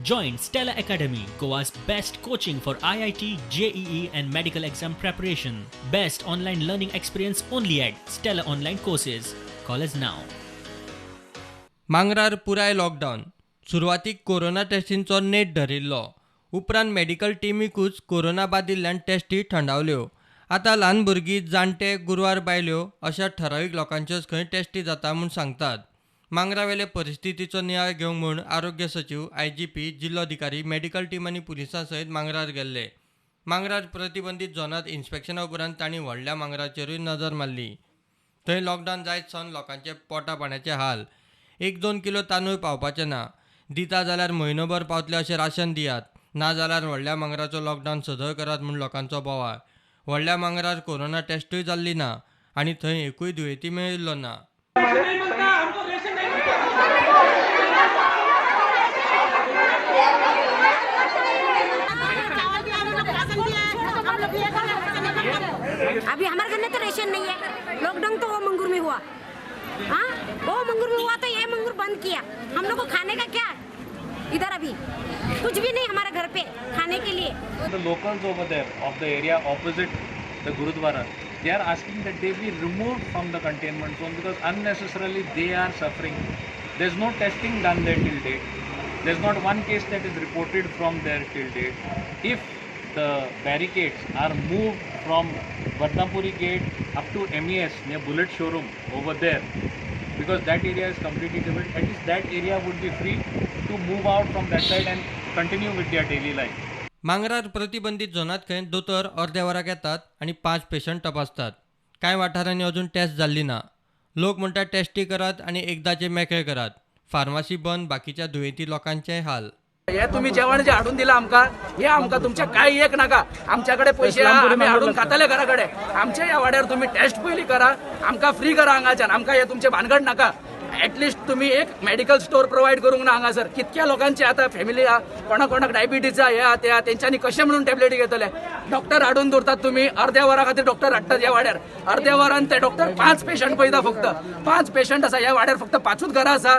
Join Stella Academy, Goa's best coaching for IIT, JEE and medical exam preparation. Best online learning experience only at Stella Online Courses. Call us now. मांगरार पुराय lockdown. सुरवातीक corona टेस्टींचो net धरिल्लो. उपरांत medical टिमीकूच corona बादिल्ल्यान tasty थंडावल्यो. आतां ल्हान भुरगीं, जाणटे, गुरवार बायल्यो अशा ठरावीक लोकांच्योच खंय टेस्टी जाता म्हूण सांगतात. मांगरावेले परिस्थितीचो नियाळ घेवंक म्हूण आरोग्य सचिव, IGP, जिल्लोधिकारी, मेडिकल टीम आनी पुलिसां सयत मांगरार गेल्ले. मांगरार प्रतिबंधीत झोनांत इन्स्पेक्शना उपरांत तांणी व्हडल्या मांगराचेरूय नजर मारली. थंय लॉकडावन जायत सावन लोकांचे पोटा पाण्याचे हाल. 1-2 किलो तांदूळ पावपाचे ना. दिता जाल्यार म्हयनोभर पावतले अशें राशन दियात. ना जाल्यार व्हडल्या मांगराचो लॉकडावन सदळ करात म्हूण लोकांचो बोवाळ. व्हडल्या मांगरार कोरोना टेस्टूय जाल्ली ना आनी थंय एकूय दुयेंती मेळिल्लो ना. अभी हमारे घर में तो रेशन नहीं है. लॉकडाउन तो वो मंगूर में हुआ. हाँ, वो मंगूर में हुआ तो ये मंगूर बंद किया. हम लोग को खाने का क्या इधर अभी कुछ भी नहीं हमारे घर पे खाने के लिए. The locals over there of the area opposite the Gurudwara, they are asking that they be removed from the containment zone because unnecessarily they are suffering. There is no testing done there till date. There is not one case that is reported from there till date. If the barricades are moved from Vardhanpuri gate up to MES near Bullet showroom over there, because that area is completely different, at least that area would be free to move out from that side and continue with their daily life. मांगरार प्रतिबंधीत झोनात खंय दोतोर अर्द्या वराक येतात आनी 5 patient तपासतात. कांय वाठारांनी अजून टेस्ट जाल्ली ना. लोक म्हणटात टेस्टी करात आनी एकदाचे मेकळे करात. फार्मासी बंद, बाकीच्या दुयेंती लोकांचे हाल. हे तुम्ही जेवण जे हाडून दिला आमकां, हे आमकां तुमचे काय एक नाका. आमच्याकडे पैसे आमी हाडून खाताले घराकडे. आमच्या ह्या वाड्यार तुम्ही टेस्ट पयली करा, आमकां फ्री करा हांगाच्यान. आमकां हे तुमचे भानगड नाका. ऍटलिस्ट तुम्ही एक मेडिकल स्टोर प्रोव्हाइड करूंक ना हांगासर. कितक्या लोकांची आता फॅमिली कोणाक डायबिटीज ह्या तेंच्यांनी कशें म्हणून टॅबलेटी घेतले. डॉक्टर हाडून दवरतात तुम्ही. अर्द्या वरा खातीर डॉक्टर हाडटात ह्या वाड्यार. अर्द्या वरान ते डॉक्टर 5 पेशंट पळयता फक्त. 5 पेशंट आसा ह्या वाड्यार, फक्त 5च घरां आसा.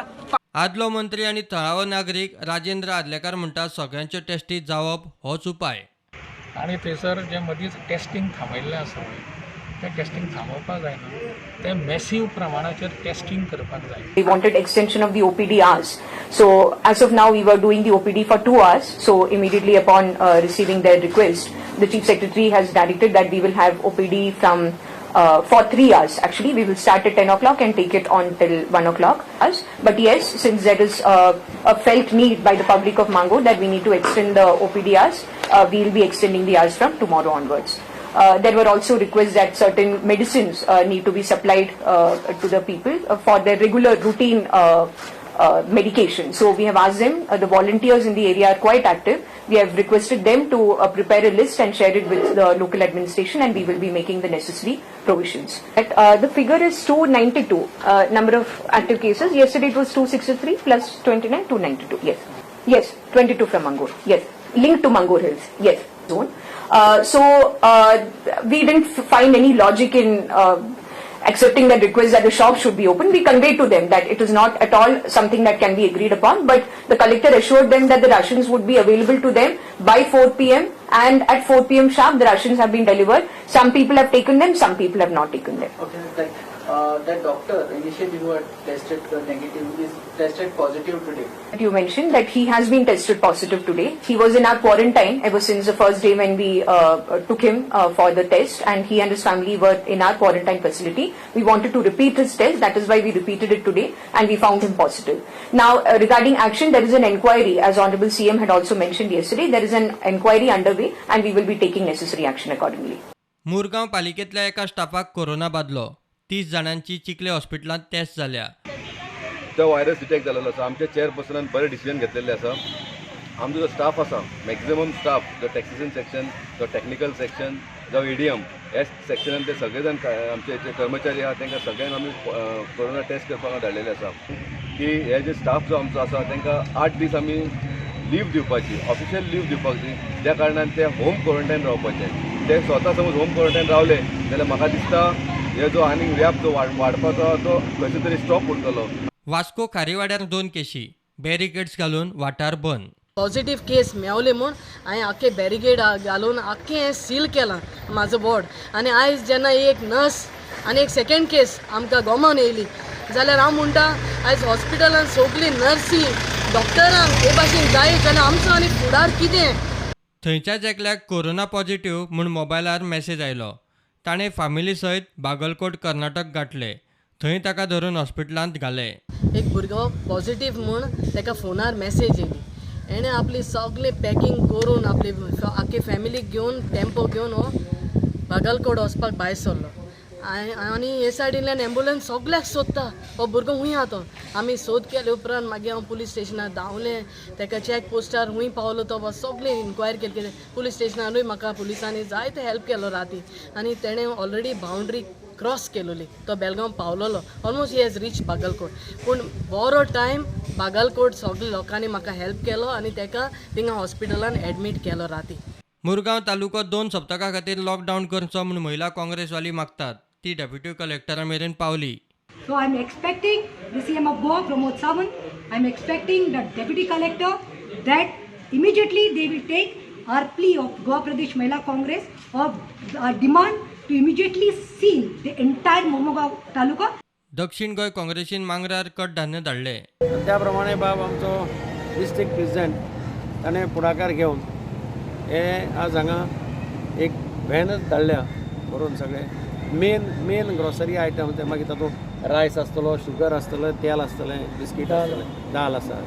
आदलो मंत्री आनी थळावो नागरीक राजेंद्र आदलेकार म्हणटात सगळ्यांच्यो टेस्टी जावप होच उपाय. आणि थंयसर जे मदींच टेस्टिंग थांबयल्लें आसा तें टेस्टिंग थांबोवपाक जायना. तें मॅसिव्ह प्रमाणाचेर टेस्टिंग करपाक जाय. We wanted extension of the OPD hours. So as of now we were doing the OPD for 2 hours. So immediately upon receiving their request, the Chief Secretary has directed that we will have OPD from for 3 hours. Actually, we will start at 10 o'clock and take it on till 1 o'clock. But yes, since there is a felt need by the public of Mango that we need to extend the OPD hours, we will be extending the hours from tomorrow onwards. There were also requests that certain medicines need to be supplied to the people for their regular routine medication. So we have asked them, the volunteers in the area are quite active. We have requested them to prepare a list and share it with the local administration, and we will be making the necessary provisions. The figure is 292 number of active cases. Yesterday it was 263 plus 29, 292. Yes, 22 from Mangur. Yes, linked to Mangur Hills. Yes, zone. So we didn't find any logic in accepting that request that the shop should be open. We conveyed to them that it is not at all something that can be agreed upon, but the collector assured them that the rations would be available to them by 4 p.m. and at 4 p.m. sharp the rations have been delivered. Some people have taken them, some people have not taken them. Okay, that doctor initially who had tested negative is tested positive today. You mentioned that he has been tested positive today. He was in our quarantine ever since the first day when we took him for the test, and he and his family were in our quarantine facility. We wanted to repeat his test, that is why we repeated it today, and we found him positive. Now regarding action, there is an inquiry, as Honorable CM had also mentioned yesterday. There is an inquiry underway and we will be taking necessary action accordingly. Mormugao पालिकेंतल्या एका स्टाफाक corona बादलो. 30 जाणांची चिखले हॉस्पिटलांत taste जाल्या. तो virus detect जाल्लो आसा. आमच्या चेअरपर्सनान बरे डिसिजन घेतलेले आसा. आमचो जो स्टाफ आसा, मॅक्झिमम स्टाफ, जो टॅक्सेशन सेक्शन, जो टेक्निकल सेक्शन, जो EDM, ह्या सेक्शनान ते सगळे जाण आमचे जे कर्मचारी आहा तांकां सगळ्यांक आमी कोरोना टेस्ट करपाक धाडलेले आसा. की हे जे स्टाफ जो आमचो आसा तांकां 8 दीस आमी लीव दिवपाची, ऑफिशियल लीव दिवपाची, ज्या कारणान ते होम क्वॉरंटायन रावपाचे. ते स्वता समज होम क्वॉरंटायन रावले जाल्यार म्हाका दिसता हे जो आनी व्याप जो वाडपाचो तो खंयचे तरी स्टॉप उरतलो. वास्को खारीवाड्यार 2 केशी. बॅरिकेड्स घालून वाठार बंद. पॉझिटिव्ह केस मेवले म्हूण हांवें आख्खे बॅरिकेड घालून आख्खें सील केलां म्हाजो वॉर्ड. आनी आयज जेन्ना एक नर्स आनी एक सेकंड केस आमकां गोमान येयली जाल्यार हांव म्हणटा आयज हॉस्पिटलान सगळीं नर्सी डॉक्टरांक हे भाशेन जाय जाल्यार आमचो आनी फुडार कितें. थंयच्याच एकल्याक कोरोना पॉझिटिव्ह म्हूण मोबायलार मॅसेज आयलो. ताणें फामिली सयत बागलकोट कर्नाटक गाठले. थंय ताका धरून हॉस्पिटलांत घाले. एक भुरगो पॉझिटिव्ह म्हूण ताका फोनार मॅसेज येयली. एणें आपली सगळें पॅकींग करून आपली आख्खी फॅमिलीक घेवन टेम्पो घेवन हो बागलकोट वचपाक भायर सरलो. आनी हे सायडींतल्यान एम्बुलन्स सगळ्याक सोदता हो भुरगो हूंय आहा तो. आमी सोद केले उपरांत मागीर हांव पुलीस स्टेशनार धांवलें. ताका चॅक पोस्टार हूंय पावलो तो सगळें इन्क्वायर केलें. पुलीस स्टेशनारूय म्हाका पुलिसांनी जायते हेल्प केलो राती. आनी तेणें ऑलरेडी बावंड्री क्रॉस केलोली. तो बेलगांव पावलोलो. Almost he has reach Bagalkot. पूण बरो टायम बागलकोट सगळ्या लोकांनी म्हाका हेल्प केलो आनी ताका थिंगा हॉस्पिटलान एडमीट केलो राती. मुरगांव तालुको 2 सप्तकां खातीर लॉकडावन करचो म्हूण महिला काँग्रेसवाली मागतात. ती डेप्युटी कलेक्टरा मेरेन पावली. So I am expecting the CM of Goa, Pramod Sawant. I am expecting the Deputy Collector that immediately they will take our plea of Goa Pradesh Mahila Congress of our demand to immediately seal the entire Momogaon Taluka. दक्षिण गोंय काँग्रेसीन मांगरार कडधान्य धाडले. त्या प्रमाणे बाब आमचो district president ताणें पुढाकार घेवन हे आज हांगा एक व्हॅनच धाडल्या व्हरून सगळे मेन ग्रॉसरी आयटम ते मागीर तातूंत रायस आसतलो, शुगर आसतलें, तेल आसतलें, बिस्कीट आसतलें, दाल आसा.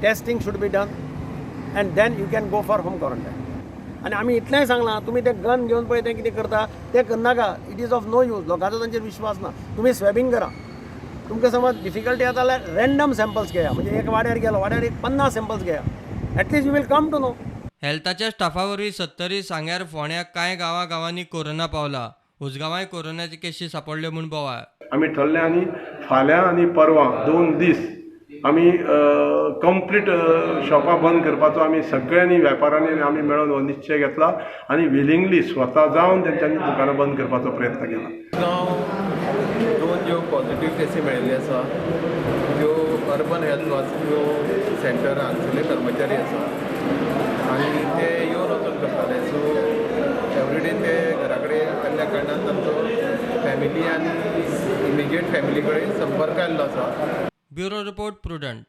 Testing should be done and then you can go for home quarantine. आनी आमी इतलेंय सांगलां तुमी ते गन घेवन पळय तें कितें करता तें करनाका. It is of no use. लोकांचो तांचेर विश्वास ना. तुमी स्वॅबींग करा. तुमकां समज डिफिकल्टी येता जाल्यार रँडम सॅम्पल्स घेया. म्हणजे एक वाड्यार गेलो वाड्यार एक 50 सॅम्पल्स घेया. At least you will come to know. हेल्थाच्या स्टाफा वरवीं 70 सांग्यार फोंड्या कांय गांवांनी कोरोना पावला. उसगांवांय कोरोनाचे केसी सापडल्यो म्हूण बोवाळ. आमी ठरले आनी फाल्यां आनी परवां 2 दीस आमी कंप्लीट शॉपां बंद करपाचो आमी सगळ्यांनी वेपाऱ्यांनी आमी मेळून हो निश्चय घेतला आनी विलिंगली स्वता जावन तेंच्यांनी दुकानां बंद करपाचो प्रयत्न केला. 2 ज्यो पॉझिटिव्ह केसी मेळिल्ल्यो आसा त्यो अर्बन हेल्थ वाचल्यो सेंटर हांगसरले कर्मचारी आसा आनी ते येवन वचून करताले. सो एवरीडे ते घरा कडेन केल्ल्या कारणान तांचो फॅमिली आनी इमिजिएट फॅमिली कडेन संपर्क आयिल्लो आसा. Bureau report prudent.